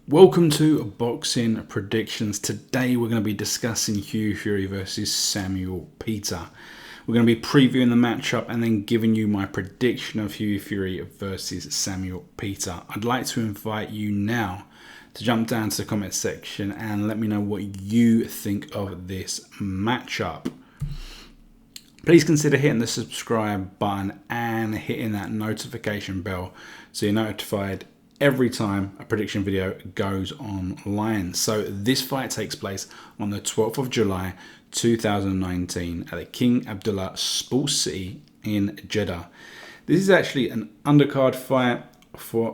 Welcome to Boxing Predictions. Today we're going to be discussing Hughie Fury versus Samuel Peter. We're going to be previewing the matchup and then giving you my prediction of Hughie Fury versus Samuel Peter. I'd like to invite you now to jump down to the comment section and let me know what you think of this matchup. Please consider hitting the subscribe button and hitting that notification bell so you're notified every time a prediction video goes online. So this fight takes place on the 12th of July 2019 at the King Abdullah Sports City in Jeddah. This is actually an undercard fight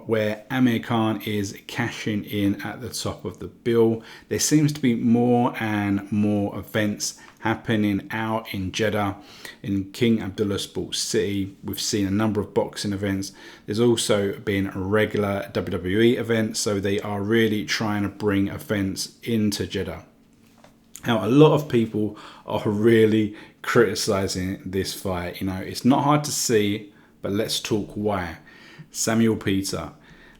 where Amir Khan is cashing in at the top of the bill. There seems to be more and more events happening out in Jeddah in King Abdullah Sports City. We've seen a number of boxing events. There's also been regular WWE events, so they are really trying to bring events into Jeddah. Now, a lot of people are really criticizing this fight. You know, it's not hard to see, but let's talk why. Samuel Peter.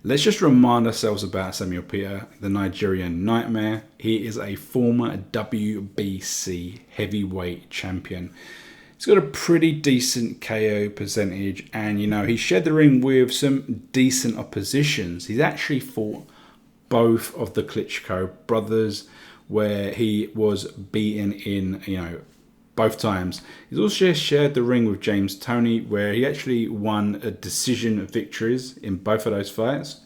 Let's just remind ourselves about Samuel Peter, the Nigerian Nightmare. He is a former WBC heavyweight champion. He's got a pretty decent KO percentage, and you know, he shared the ring with some decent oppositions. He's actually fought both of the Klitschko brothers, where he was beaten in, both times. He's also shared the ring with James Toney, where he actually won a decision victories in both of those fights.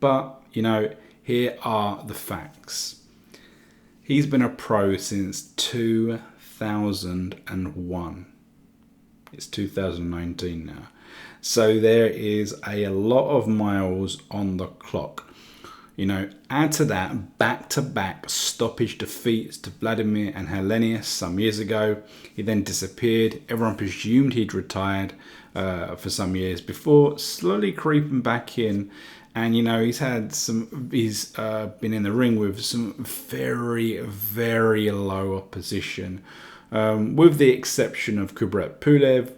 But, here are the facts. He's been a pro since 2001. It's 2019 now. So there is a lot of miles on the clock. Add to that back-to-back stoppage defeats to Wladimir and Helenius some years ago. He then disappeared. Everyone presumed he'd retired for some years before slowly creeping back in. And he's been in the ring with some very, very low opposition, with the exception of Kubrat Pulev,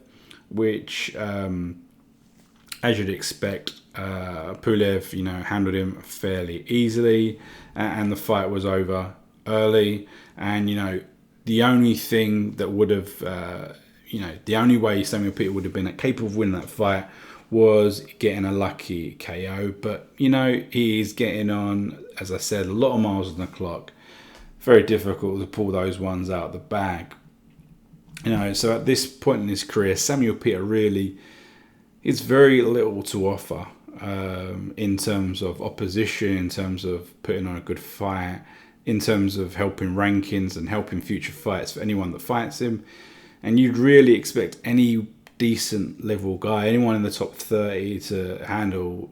which, as you'd expect, Pulev, handled him fairly easily, and the fight was over early. And the only thing that would have, the only way Samuel Peter would have been capable of winning that fight was getting a lucky KO. But he's getting on, as I said, a lot of miles on the clock. Very difficult to pull those ones out of the bag. So at this point in his career, Samuel Peter really is very little to offer. In terms of opposition, in terms of putting on a good fight, in terms of helping rankings and helping future fights for anyone that fights him. And you'd really expect any decent level guy, anyone in the top 30, to handle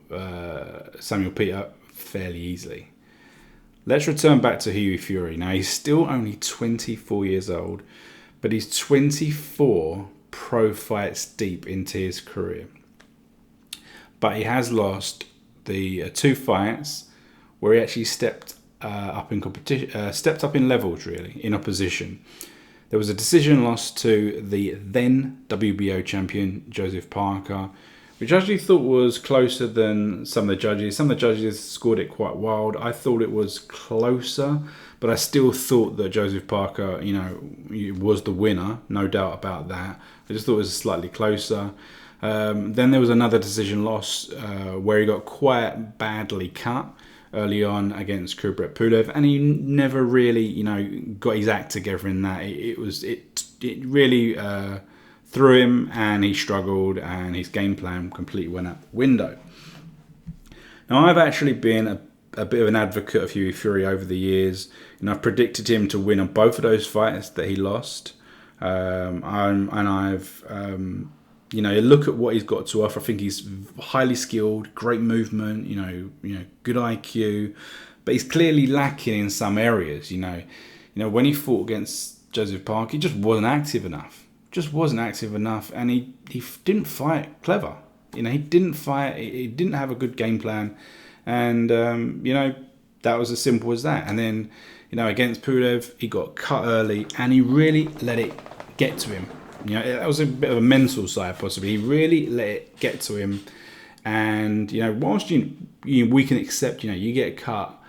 Samuel Peter fairly easily. Let's return back to Hughie Fury. Now, he's still only 24 years old, but he's 24 pro fights deep into his career. But he has lost the two fights where he actually stepped up in competition, stepped up in levels, really, in opposition. There was a decision loss to the then WBO champion, Joseph Parker, which I actually thought was closer than some of the judges. Some of the judges scored it quite wild. I thought it was closer, but I still thought that Joseph Parker, was the winner. No doubt about that. I just thought it was slightly closer. Then there was another decision loss where he got quite badly cut early on against Kubrat Pulev, and he never really, got his act together in that. It really threw him, and he struggled, and his game plan completely went out the window. Now, I've actually been a bit of an advocate of Hughie Fury over the years, and I've predicted him to win on both of those fights that he lost, you look at what he's got to offer. I think he's highly skilled, great movement, good IQ, but he's clearly lacking in some areas. When he fought against Joseph Parker, he just wasn't active enough. And he didn't fight clever. He didn't fight. He didn't have a good game plan, and that was as simple as that. And then against Pulev, he got cut early, and he really let it get to him. That was a bit of a mental side, possibly. He really let it get to him. And, whilst we can accept, you get cut,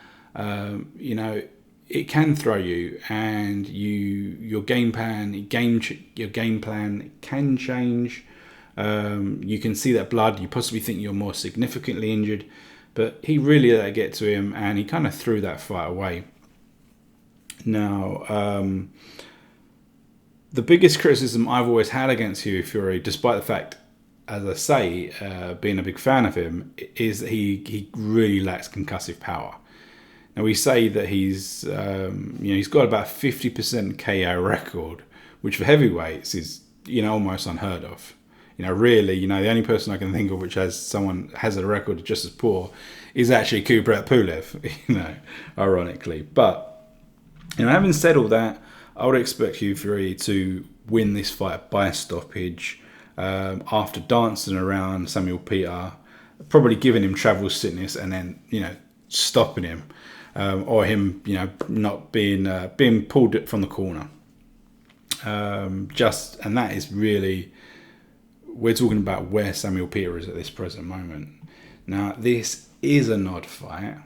it can throw you, and your game plan can change. You can see that blood. You possibly think you're more significantly injured, but he really let it get to him, and he kind of threw that fight away. Now, the biggest criticism I've always had against Hughie Fury, despite the fact, as I say, being a big fan of him, is that he really lacks concussive power. Now, we say that he's got about 50% KO record, which for heavyweights is almost unheard of. Really, the only person I can think of which has a record just as poor is actually Kubrat Pulev, ironically. But having said all that, I would expect Hughie Fury to win this fight by stoppage after dancing around Samuel Peter, probably giving him travel sickness, and then stopping him. Or him, not being pulled from the corner. And that is really, we're talking about where Samuel Peter is at this present moment. Now, this is an odd fight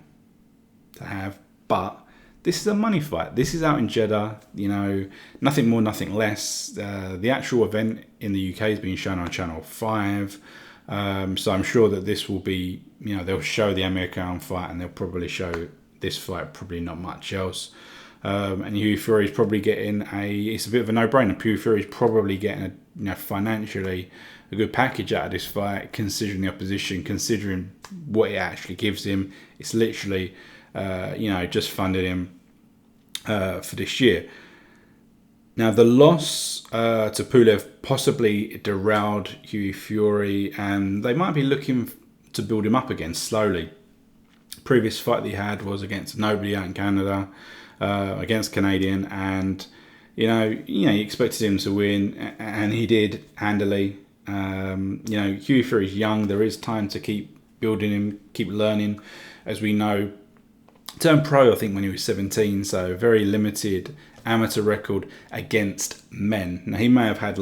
to have, but this is a money fight. This is out in Jeddah, nothing more, nothing less. The actual event in the UK is being shown on Channel 5. So I'm sure that this will be, they'll show the Amir Khan fight, and they'll probably show this fight, probably not much else. And Hughie Fury is probably getting it's a bit of a no-brainer. Hughie Fury is probably getting financially a good package out of this fight, considering the opposition, considering what it actually gives him. It's literally, just funded him for this year. Now, the loss to Pulev possibly derailed Hughie Fury, and they might be looking to build him up again slowly. Previous fight that he had was against nobody out in Canada, against Canadian, and you expected him to win, and he did handily. Hughie Fury's young. There is time to keep building him, keep learning. As we know, turned pro I think when he was 17, so very limited amateur record against men. Now, he may have had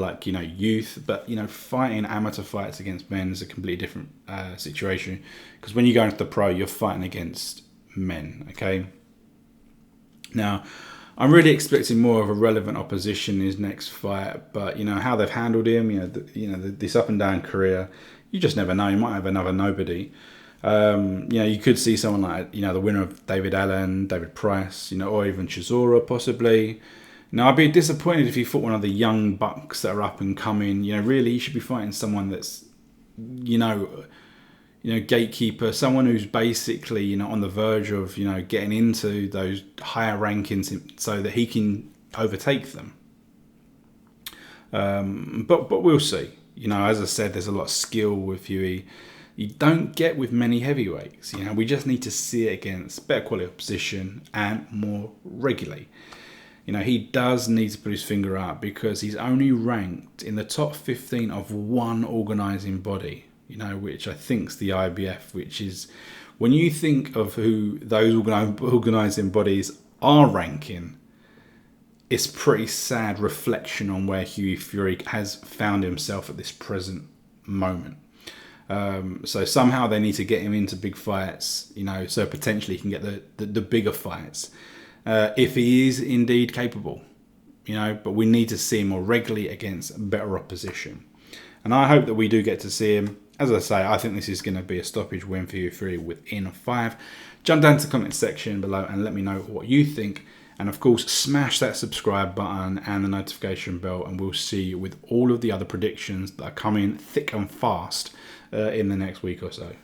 youth, but fighting amateur fights against men is a completely different situation, because when you go into the pro, you're fighting against men. Okay. Now, I'm really expecting more of a relevant opposition in his next fight, but how they've handled him, this up and down career, you just never know. You might have another nobody. You could see someone like, the winner of David Allen, David Price, or even Chisora possibly. Now, I'd be disappointed if he fought one of the young bucks that are up and coming. Really, he should be fighting someone that's, gatekeeper, someone who's basically, on the verge of, getting into those higher rankings so that he can overtake them. But we'll see. As I said, there's a lot of skill with Hughie. You don't get with many heavyweights. We just need to see it against better quality opposition and more regularly. He does need to put his finger up, because he's only ranked in the top 15 of one organising body, which I think is the IBF, which is, when you think of who those organising bodies are ranking, it's pretty sad reflection on where Hughie Fury has found himself at this present moment. So somehow they need to get him into big fights, so potentially he can get the bigger fights, if he is indeed capable, but we need to see him more regularly against better opposition. And I hope that we do get to see him. As I say, I think this is going to be a stoppage win for Hughie Fury within 5. Jump down to the comment section below and let me know what you think. And of course, smash that subscribe button and the notification bell, and we'll see you with all of the other predictions that are coming thick and fast in the next week or so.